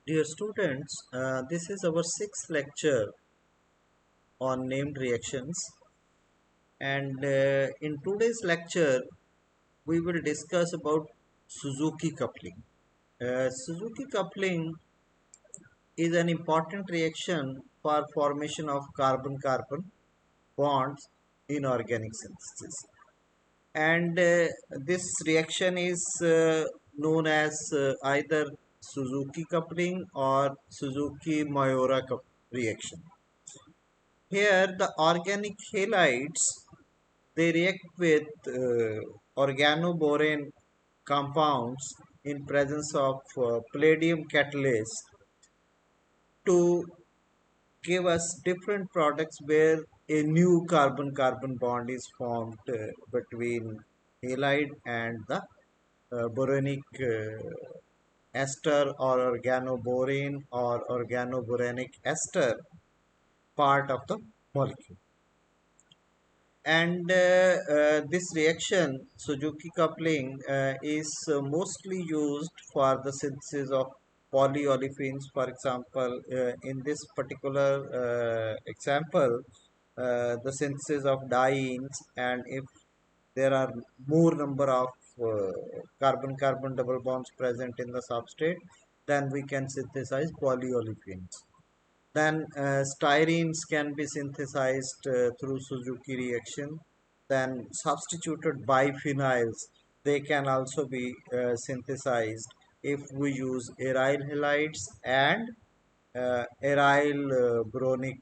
Dear students, this is our sixth lecture on named reactions, and in today's lecture we will discuss about Suzuki coupling. Suzuki coupling is an important reaction for formation of carbon-carbon bonds in organic synthesis, and this reaction is known as either Suzuki coupling or Suzuki Mayora reaction. Here, the organic halides they react with organoborane compounds in presence of palladium catalyst to give us different products where a new carbon-carbon bond is formed between halide and the boronic ester or organoborane or organoboranic ester part of the molecule. And this reaction, Suzuki coupling, is mostly used for the synthesis of polyolefins. For example, in this particular example, the synthesis of dienes, and if there are more number of carbon-carbon double bonds present in the substrate, then we can synthesize polyolefins. Then styrenes can be synthesized through Suzuki reaction. Then substituted biphenyls, they can also be synthesized if we use aryl halides and aryl boronic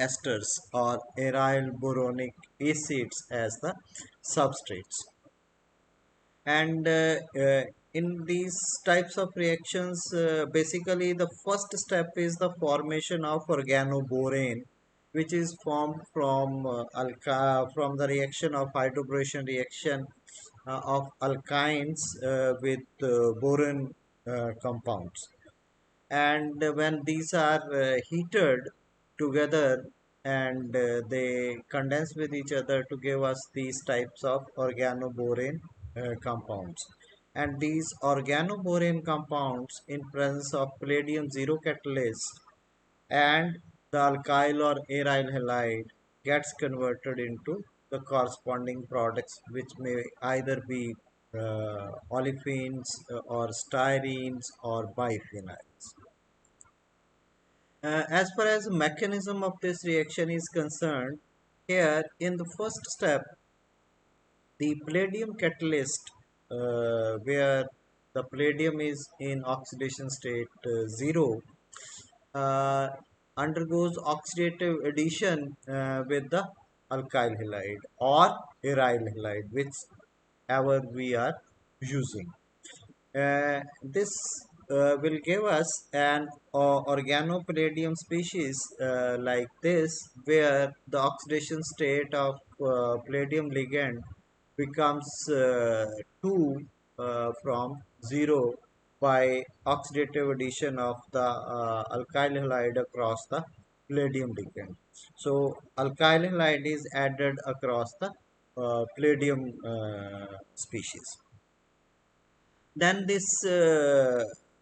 esters or aryl boronic acids as the substrates. And in these types of reactions, basically the first step is the formation of organoborane, which is formed from from the reaction of hydroboration reaction of alkynes with boron compounds. And when these are heated together and they condense with each other to give us these types of organoborane compounds, and these organoborane compounds in presence of palladium zero catalyst and the alkyl or aryl halide gets converted into the corresponding products, which may either be olefins or styrenes or biphenyls. As far as the mechanism of this reaction is concerned, here in the first step, the palladium catalyst, where the palladium is in oxidation state 0, uh, undergoes oxidative addition with the alkyl halide or aryl halide, whichever we are using. This will give us an organopalladium species like this, where the oxidation state of palladium ligand becomes 2 from 0 by oxidative addition of the alkyl halide across the palladium ligand. So alkyl halide is added across the palladium species. Then this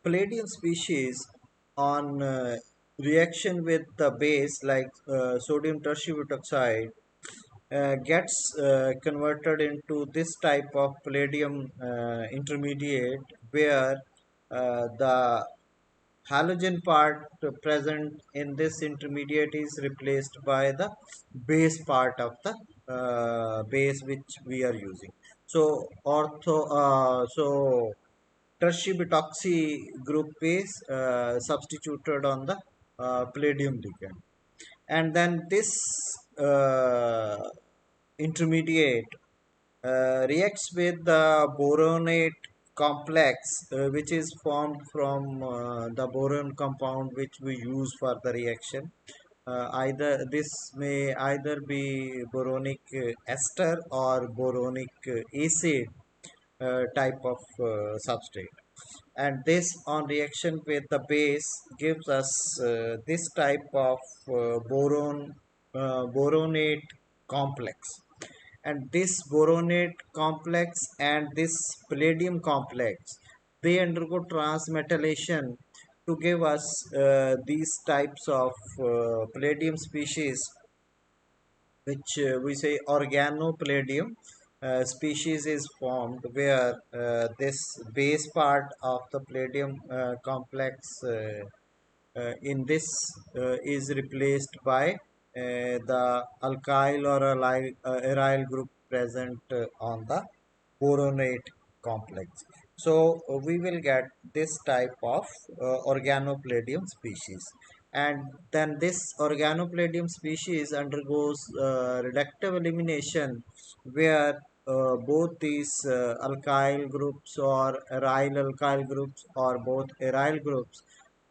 palladium species on reaction with the base like sodium tetrabutanoxide gets converted into this type of palladium intermediate, where the halogen part present in this intermediate is replaced by the base part of the base which we are using. So tetrabutanoxy group is substituted on the palladium ligand, and then this uh, intermediate reacts with the boronate complex, which is formed from the boron compound which we use for the reaction. Either this may either be boronic ester or boronic acid type of substrate, and this on reaction with the base gives us this type of boronate complex, and this boronate complex and this palladium complex they undergo transmetallation to give us these types of palladium species, which we say organopalladium species is formed, where this base part of the palladium complex in this is replaced by the alkyl or aryl group present on the boronate complex. So we will get this type of organopalladium species, and then this organopalladium species undergoes reductive elimination, where both these alkyl groups or aryl alkyl groups or both aryl groups,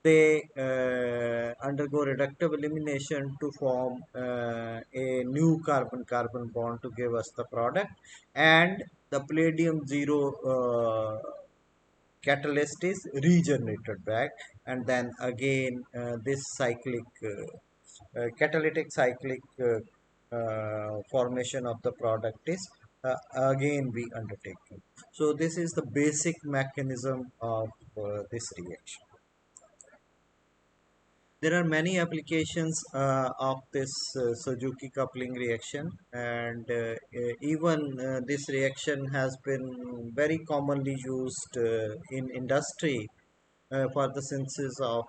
they undergo reductive elimination to form a new carbon-carbon bond to give us the product, and the palladium zero catalyst is regenerated back, and then again this cyclic catalytic cyclic formation of the product is again be undertaken. So this is the basic mechanism of this reaction. There are many applications of this Suzuki coupling reaction, and even this reaction has been very commonly used in industry for the synthesis of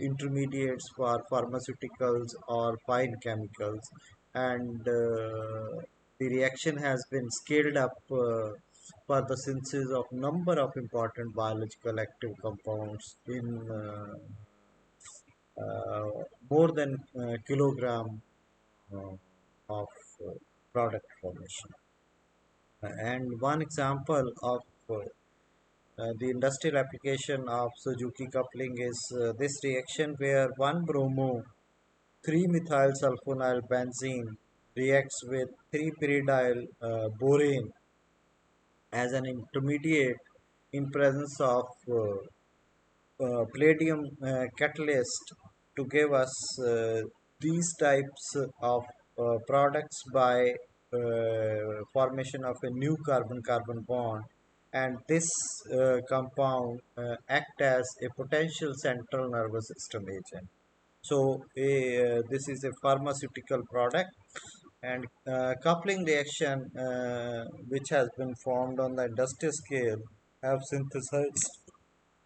intermediates for pharmaceuticals or fine chemicals, and the reaction has been scaled up for the synthesis of number of important biological active compounds in uh, more than kilogram uh, of product formation. And one example of the industrial application of Suzuki coupling is this reaction, where 1 bromo 3-methyl sulfonyl benzene reacts with 3-pyridyl borane as an intermediate in presence of palladium catalyst to give us these types of products by formation of a new carbon-carbon bond, and this compound act as a potential central nervous system agent. So this is a pharmaceutical product, and coupling reaction which has been formed on the industrial scale have synthesized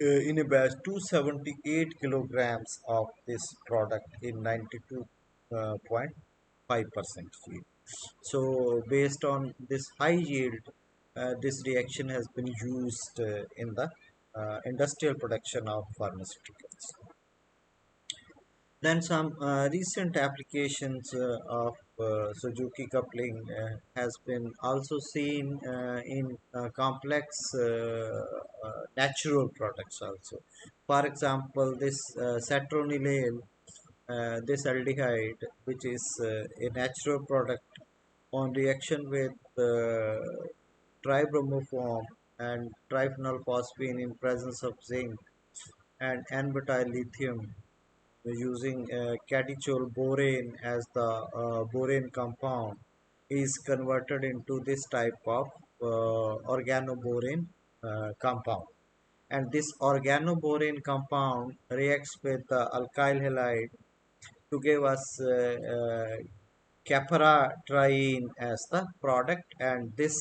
in a batch 278 kilograms of this product in 92.5% yield. So based on this high yield, this reaction has been used in the industrial production of pharmaceuticals. Then some recent applications of Suzuki coupling has been also seen in complex natural products also. For example, this citronellane, this aldehyde, which is a natural product, on reaction with tribromoform and triphenylphosphine in presence of zinc and n-butyl lithium, using catechol borane as the borane compound, is converted into this type of organoborane compound, and this organoborane compound reacts with the alkyl halide to give us capratriene as the product, and this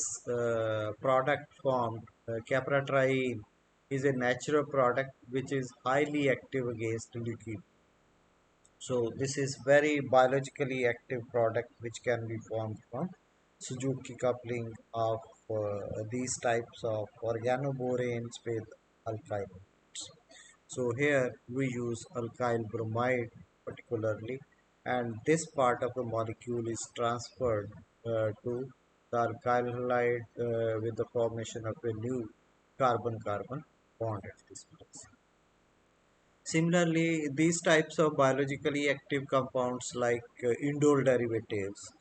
product formed capratriene is a natural product which is highly active against leukemia. So this is very biologically active product which can be formed from Suzuki coupling of these types of organoboranes with alkyl. So here we use alkyl bromide particularly, and this part of the molecule is transferred to the alkyl halide with the formation of a new carbon-carbon bond at this place. Similarly, these types of biologically active compounds like indole derivatives,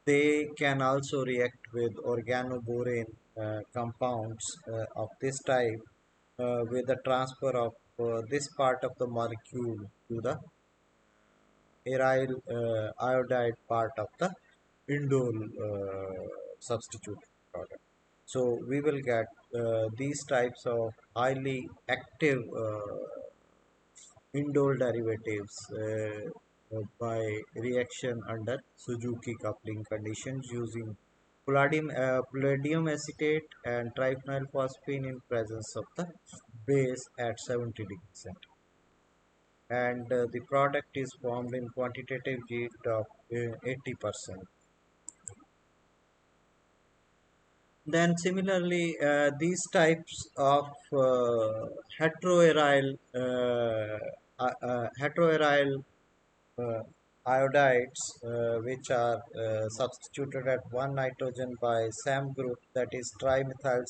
they can also react with organoborane compounds of this type with the transfer of this part of the molecule to the aryl iodide part of the indole substitute product. So we will get these types of highly active indole derivatives by reaction under Suzuki coupling conditions using palladium acetate and triphenyl phosphine in presence of the base at 70 degrees centigrade. And the product is formed in quantitative heat of 80%. Then similarly, these types of heteroaryl heteroaryl uh, iodides, which are substituted at one nitrogen by SAM group, that is trimethyl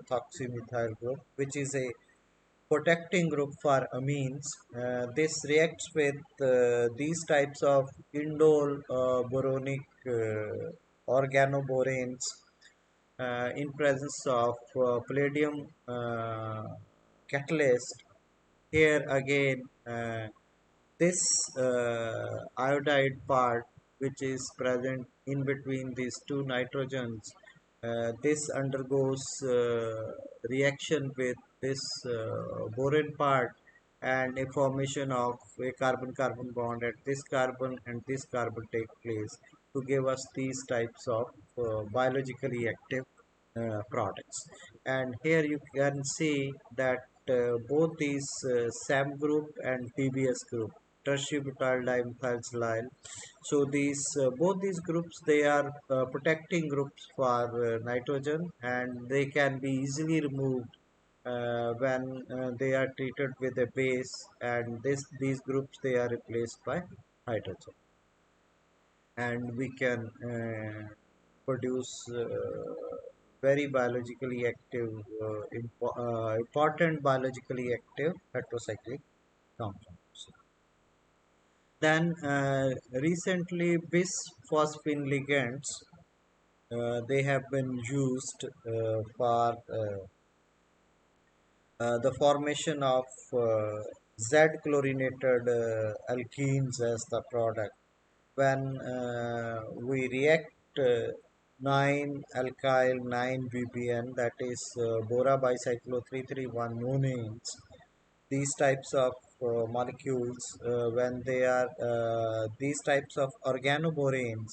ethoxymethyl group, which is a protecting group for amines. This reacts with these types of indole boronic organoboranes in presence of palladium catalyst. Here again, this iodide part, which is present in between these two nitrogens, this undergoes reaction with this boron part and a formation of a carbon-carbon bond at this carbon and this carbon take place to give us these types of biologically active products. And here you can see that both these SAM group and TBS group, tertiary butyl dimethylsilyl. So these both these groups, they are protecting groups for nitrogen, and they can be easily removed when they are treated with a base, and these groups, they are replaced by hydrogen, and we can produce very biologically active important biologically active heterocyclic compounds. Then recently bisphosphine ligands, they have been used for the formation of Z chlorinated alkenes as the product. When we react 9 alkyl 9 VBN, that is bora bicyclo 331 monanes, these types of molecules, when they are these types of organoboranes,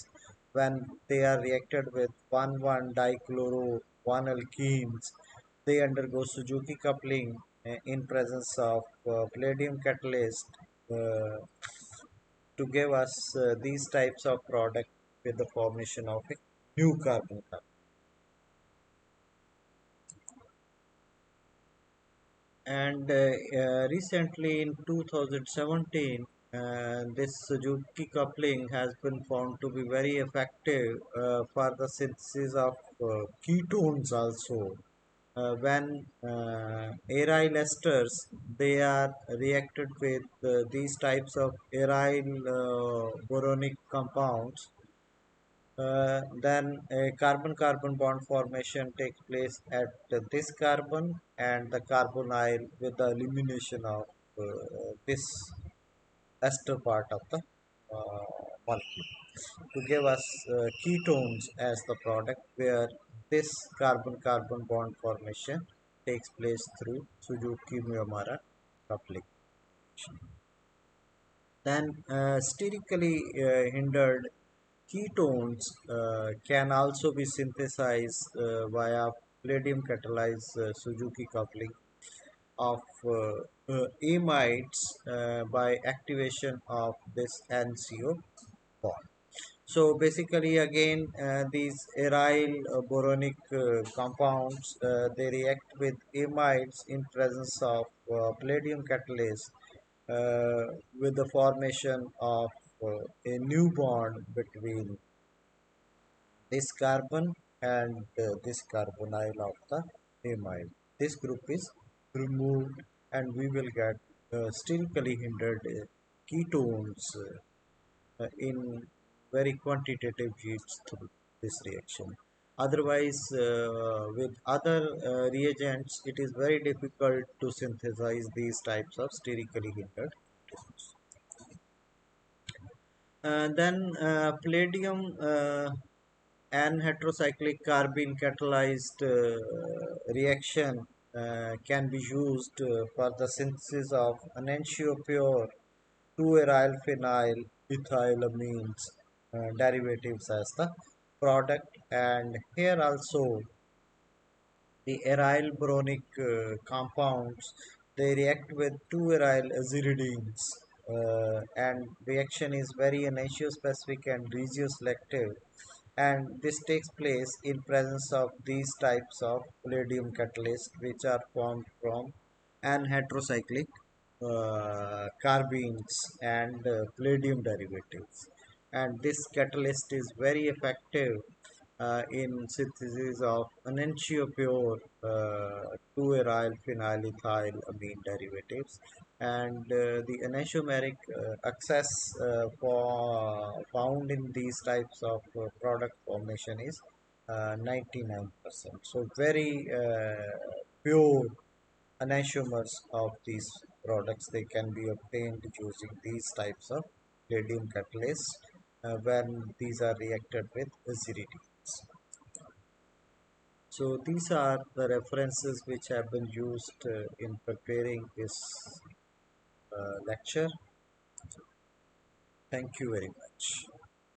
when they are reacted with 1,1 dichloro 1 alkenes, they undergo Suzuki coupling in presence of palladium catalyst uh, to give us these types of product with the formation of a new carbon carbon. And recently in 2017, this Suzuki coupling has been found to be very effective for the synthesis of ketones also. When aryl esters, they are reacted with these types of aryl boronic compounds, then a carbon-carbon bond formation takes place at this carbon and the carbonyl with the elimination of this ester part of the molecule to give us ketones as the product, where this carbon-carbon bond formation takes place through Suzuki-Miyamara coupling. Then sterically hindered ketones can also be synthesized via palladium catalyzed Suzuki coupling of amides by activation of this NCO bond. So basically, again, these aryl boronic compounds, they react with amides in presence of palladium catalyst uh, with the formation of a new bond between this carbon and this carbonyl of the amide. This group is removed, and we will get sterically hindered ketones in very quantitative heats through this reaction. Otherwise, with other reagents, it is very difficult to synthesize these types of sterically hindered ketones. Then palladium N-heterocyclic carbene catalyzed reaction can be used for the synthesis of enantiopure 2-aryl phenyl ethylamines derivatives as the product. And here also the aryl boronic compounds, they react with 2-aryl aziridines, and reaction is very enantiospecific and regioselective, and this takes place in presence of these types of palladium catalysts which are formed from anheterocyclic carbenes and palladium derivatives. And this catalyst is very effective in synthesis of enantiopure 2-aryl phenylethyl amine derivatives. And the enantiomeric access found in these types of product formation is 99%. So very pure enantiomers of these products, they can be obtained using these types of palladium catalysts when these are reacted with aziridines. So these are the references which have been used in preparing this lecture. Thank you very much.